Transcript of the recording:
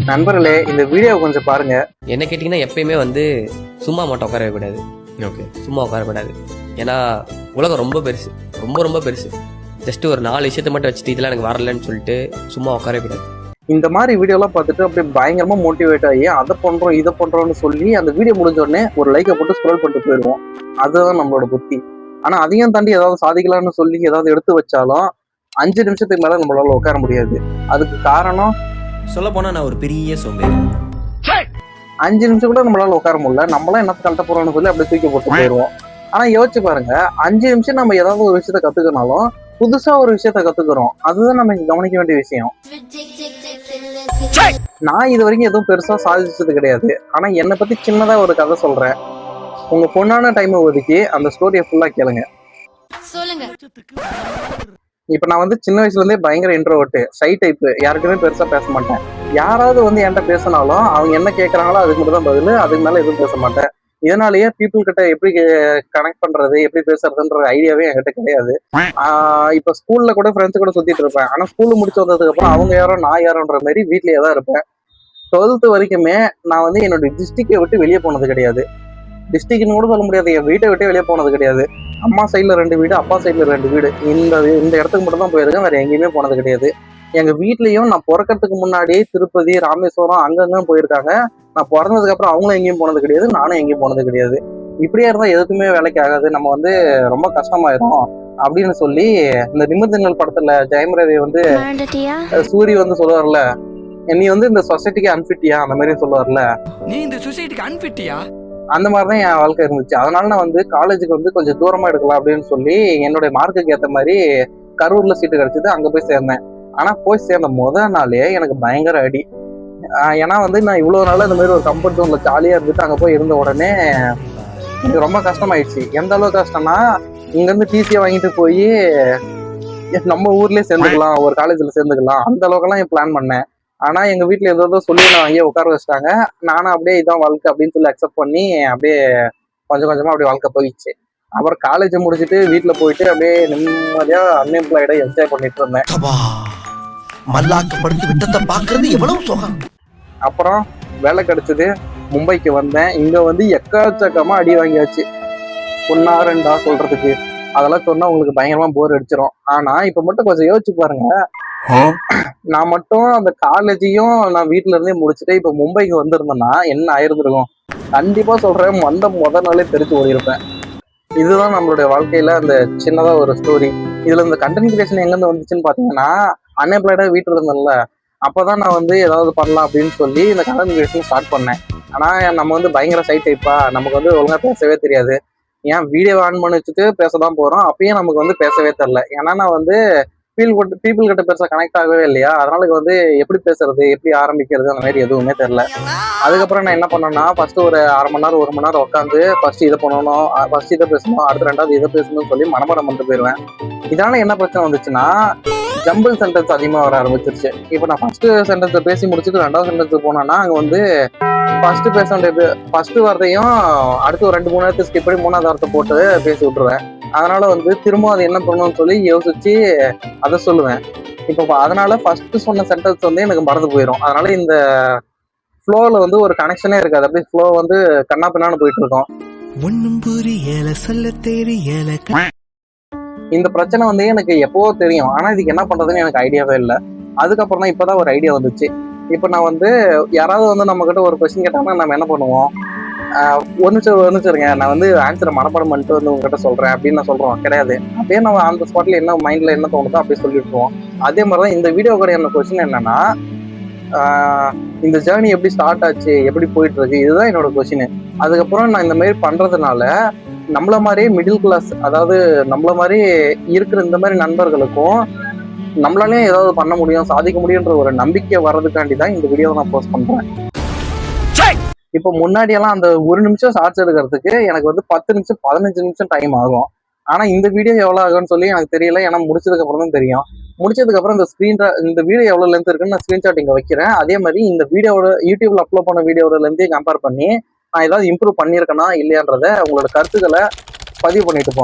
நண்பர்களே, இந்த வீடியோ கொஞ்சம் பாருங்க. என்ன கேட்டிங்கன்னா எப்பயுமே சும்மா மட்டும் உட்காரவே கூடாது. ஓகே. சும்மா உட்காரக்கூடாது. ஏன்னா உலகம் ரொம்ப பெருசு, ரொம்ப ரொம்ப பெருசு. ஜஸ்ட் ஒரு 4 விஷயத்த மட்டும் வச்சுட்டு இதெல்லாம் எனக்கு வரலன்னு சொல்லிட்டு சும்மா உட்காரவே கூடாது. இந்த மாதிரி வீடியோலாம் பார்த்துட்டு அப்படியே பயங்கரமா மோட்டிவேட் ஆகி அதை பண்றோம் இதை பண்றோம்னு சொல்லி அந்த வீடியோ முடிஞ்ச உடனே ஒரு லைக்கை போட்டு ஸ்க்ரோல் பண்ணிட்டு போயிடுவோம். அதுதான் நம்மளோட புத்தி. ஆனா அதையும் தாண்டி ஏதாவது சாதிக்கலாம்னு சொல்லி ஏதாவது எடுத்து வச்சாலும் 5 நிமிஷத்துக்கு மேல நம்மளால உட்கார முடியாது. அதுக்கு காரணம் சொல்ல போனா நான் ஒரு பெரிய சோம்பேறி. 5 நிமிஷம் கூட நம்மளால உட்கார முடியல. நம்மளாம் என்ன கழட்ட போறோம்னு சொல்லி அப்படியே தூக்கி போட்டு போயிடுவோம். ஆனா யோசிச்சு பாருங்க, 5 நிமிஷம் நம்ம ஏதாவது ஒரு விஷயத்த கத்துக்கினாலும் புதுசா ஒரு விஷயத்த கத்துக்கிறோம். அதுதான் நம்ம கவனிக்க வேண்டிய விஷயம். நான் இது வரைக்கும் எதுவும் பெருசா சாதிச்சது கிடையாது. ஆனா என்னை பத்தி சின்னதா ஒரு கதை சொல்றேன். உங்க பொண்ணான டைமை ஒதுக்கி அந்த ஸ்டோரியை ஃபுல்லா கேளுங்க. சொல்லுங்க. இப்ப நான் சின்ன வயசுல இருந்தே பயங்கர இன்ட்ரோவர்ட், ஷை டைப். யாருக்குமே பெருசா பேச மாட்டேன். யாராவது என்கிட்ட பேசினாலும் அவங்க என்ன கேட்கறாங்களோ அதுக்கு மட்டும் தான் பதில். அதுக்கு மேல எதுவும் பேச மாட்டேன். இதனாலேயே பீப்புள் கிட்ட எப்படி கனெக்ட் பண்றது, எப்படி பேசுறதுன்ற ஐடியாவே என்கிட்ட கிடையாது. இப்ப ஸ்கூல்ல கூட ஃப்ரெண்ட்ஸ் கூட சுத்திட்டு இருப்பேன். ஆனா ஸ்கூல் முடிச்சு வந்ததுக்கு அப்புறம் அவங்க யாரோ நான் யாரோன்ற மாதிரி வீட்லயே தான் இருப்பேன். 12th வரைக்குமே நான் என்னோட டிஸ்ட்ரிக்டை விட்டு வெளியே போனது கிடையாது. டிஸ்ட்ரிக்ட்னு கூட சொல்ல முடியாது, என் வீட்டை விட்டே வெளியே போனது கிடையாது. அம்மா சைட்ல 2 வீடு, அப்பா சைட்ல 2 வீடு. இந்த இடத்துக்கு மட்டும் தான் போயிருக்கேன், வேற எங்கேயுமே போனது கிடையாது. எங்க வீட்லயும் நான் பிறக்கிறதுக்கு முன்னாடியே திருப்பதி, ராமேஸ்வரம் அங்கங்க போயிருக்காங்க. நான் பிறந்ததுக்கு அப்புறம் அவங்களும் எங்கேயும் போனது கிடையாது, நானும் எங்கேயும் போனது கிடையாது. இப்படியே இருந்தா எதுக்குமே வேலைக்கு ஆகாது, நம்ம ரொம்ப கஷ்டமாயிரும் அப்படின்னு சொல்லி இந்த நிமிர்ந்தங்கள் படத்துல ஜெயம் ரவி சூரி சொல்லுவார்ல, நீ இந்த சொசைட்டிக்கு அன்ஃபிட்டியா அந்த மாதிரி சொல்லுவார்ல, நீ இந்த சொசைட்டிக்கு அன்ஃபிட்டியா, அந்த மாதிரிதான் என் வாழ்க்கை இருந்துச்சு. அதனால நான் காலேஜுக்கு கொஞ்சம் தூரமா எடுக்கலாம் அப்படின்னு சொல்லி என்னுடைய மார்க்குக்கு ஏற்ற மாதிரி கரூர்ல சீட்டு கிடைச்சது, அங்க போய் சேர்ந்தேன். ஆனா போய் சேர்ந்த முதல் நாளே எனக்கு பயங்கர அடி. ஏன்னா நான் இவ்வளவு நாள் இந்த மாதிரி ஒரு கம்ஃபர்ட் ஜோன்ல ஜாலியா இருந்துட்டு அங்க போய் இருந்த உடனே எனக்கு ரொம்ப கஷ்டமாயிடுச்சு. எந்த அளவுக்கு கஷ்டம்னா, இங்க இருந்து டிசியை வாங்கிட்டு போய் நம்ம ஊர்லயே சேர்ந்துக்கலாம், ஒரு காலேஜ்ல சேர்ந்துக்கலாம், அந்த அளவுக்கு எல்லாம் பிளான் பண்ணேன். ஆனா எங்க வீட்டுல ஏதோ சொல்லி நான் அங்கேயே உட்கார வச்சிட்டாங்க. நானும் அப்படியே இதான் வாழ்க்கை அப்படின்னு சொல்லி அக்செப்ட் பண்ணி அப்படியே கொஞ்சம் கொஞ்சமா அப்படியே வாழ்க்கை போயிடுச்சு. அப்புறம் காலேஜ் முடிச்சுட்டு வீட்டுல போயிட்டு அப்படியே நிம்மதியா அன்எம்ப்ளாய்டா என்ஜாய் பண்ணிட்டு இருந்தேன். அப்புறம் வேலை கிடைச்சது, மும்பைக்கு வந்தேன். இங்க எக்கச்சக்கமா அடி வாங்கியாச்சு. ஒன்னா ரெண்டா சொல்றதுக்கு அதெல்லாம் சொன்னா உங்களுக்கு பயங்கரமா போர் அடிச்சிடும். ஆனா இப்ப மட்டும் கொஞ்சம் யோசிச்சு பாருங்க, நான் மட்டும் அந்த காலேஜையும் நான் வீட்டுல இருந்தே முடிச்சுட்டு இப்ப மும்பைக்கு வந்திருந்தேன்னா என்ன ஆயிருந்திருக்கும்? கண்டிப்பா சொல்றேன், முதல் நாளே தெரிஞ்சு ஓடிருப்பேன். இதுதான் நம்மளுடைய வாழ்க்கையில அந்த சின்னதா ஒரு ஸ்டோரி. இதுல இந்த கண்டென்ட் கிரியேஷன் எங்கிருந்து வந்துச்சுன்னு பாத்தீங்கன்னா, அன்எம்ப்ளாய்டா வீட்டுல இருந்தேன்ல, அப்பதான் நான் ஏதாவது பண்ணலாம் அப்படின்னு சொல்லி இந்த கண்டென்ட் கிரியேஷன் ஸ்டார்ட் பண்ணேன். ஆனா நம்ம பயங்கர சை டைப்பா, நமக்கு ஒழுங்கா பேசவே தெரியாது. ஏன் வீடியோ ஆன் பண்ணி வச்சுட்டு பேசதான் போறோம், அப்பயும் நமக்கு பேசவே தெரியல. ஏன்னா நான் பீப்புள் கிட்ட பெருசா கனெக்ட் ஆகவே இல்லையா, அதனால எப்படி பேசுறது, எப்படி ஆரம்பிக்கிறது, அந்த மாதிரி எதுவுமே தெரியல. அதுக்கப்புறம் நான் என்ன பண்ணேன்னா, ஃபர்ஸ்ட் ஒரு 1/2 மணி நேரம் 1 மணி நேரம் உட்காந்து ஃபர்ஸ்ட் இதை பண்ணணும், ஃபர்ஸ்ட் இதை பேசணும், அடுத்து 2வது இதை பேசணும்னு சொல்லி மனப்பாடம் பண்ணிட்டு போயிடுவேன். இதனால என்ன பிரச்சனை வந்துச்சுன்னா, ஜம்பிள் சென்டென்ஸ் அதிகமா வர ஆரம்பிச்சிருச்சு. இப்போ நான் ஃபர்ஸ்ட் சென்டென்ஸை பேசி முடிச்சுட்டு 2வது சென்டென்ஸ் போனேன்னா, அங்க ஃபர்ஸ்ட் பேச வேண்டிய ஃபர்ஸ்ட் வார்த்தையும் அடுத்து ஒரு 2-3 நேரத்தை ஸ்கிப் பண்ணி 3வது வார்த்தை போட்டு பேசி விட்டுருவேன். அதனால திரும்ப அது என்ன பண்ணணும்னு சொல்லி யோசிச்சு அதை சொல்லுவேன். இப்போ அதனால ஃபர்ஸ்ட் சொன்ன சென்டென்ஸ் எனக்கு மறந்து போயிடும். அதனால இந்த ஃப்ளோல ஒரு கனெக்ஷனே இருக்காது. அப்படியே ஃப்ளோ கண்ணா பின்னான்னு போயிட்டு இருக்கோம். இந்த பிரச்சனை எனக்கு எப்பவோ தெரியும். ஆனா இதுக்கு என்ன பண்றதுன்னு எனக்கு ஐடியாவே இல்லை. அதுக்கப்புறம் தான் இப்பதான் ஒரு ஐடியா வந்துச்சு. இப்போ நான் யாராவது நம்ம கிட்ட ஒரு கொஸ்டின் கேட்டாங்கன்னா நம்ம என்ன பண்ணுவோம்? ஒரு நிமிஷம் இருங்க, நான் ஆன்சரை மனப்பாடம் பண்ணிட்டு உங்ககிட்ட சொல்றேன் அப்படின்னு நான் சொல்றோம் கிடையாது. அப்படியே நம்ம அந்த ஸ்பாட்ல என்ன மைண்ட்ல என்ன தோணுதோ அப்படியே சொல்லிட்டுருவோம். அதே மாதிரிதான் இந்த வீடியோ கூட கொஸ்டின் என்னன்னா, இந்த ஜேர்னி எப்படி ஸ்டார்ட் ஆச்சு, எப்படி போயிட்டு இருக்கு, இதுதான் என்னோட கொஸ்டின். அதுக்கப்புறம் நான் இந்த மாதிரி பண்றதுனால நம்மள மாதிரியே மிடில் கிளாஸ், அதாவது நம்மள மாதிரி இருக்கிற இந்த மாதிரி நண்பர்களுக்கும் நம்மளாலே ஏதாவது பண்ண முடியும், சாதிக்க முடியுன்ற ஒரு நம்பிக்கை வர்றதுக்காண்டி தான் இந்த வீடியோவை நான் போஸ்ட் பண்றேன். இப்போ முன்னாடியெல்லாம் அந்த 1 நிமிஷம் ஷார்ட்ஸ் எடுக்கிறதுக்கு எனக்கு 10 நிமிஷம் 15 நிமிஷம் டைம் ஆகும். ஆனா இந்த வீடியோ எவ்வளவு ஆகும்னு சொல்லி எனக்கு தெரியல. ஏன்னா முடிச்சதுக்கு அப்புறம் தான் தெரியும். முடிச்சதுக்கு அப்புறம் இந்த வீடியோ எவ்வளவு லென்த் இருக்குன்னு நான் ஸ்கிரீன்ஷாட் இங்க வைக்கிறேன். அதே மாதிரி இந்த வீடியோட யூடியூப்ல அப்லோட் பண்ண வீடியோட லென்த்தையும் கம்பேர் பண்ணி நான் ஏதாவது இம்ப்ரூவ் பண்ணியிருக்கேனா இல்லையான்றத உங்களோட கருத்துக்களை பதிவு பண்ணிட்டு போங்க.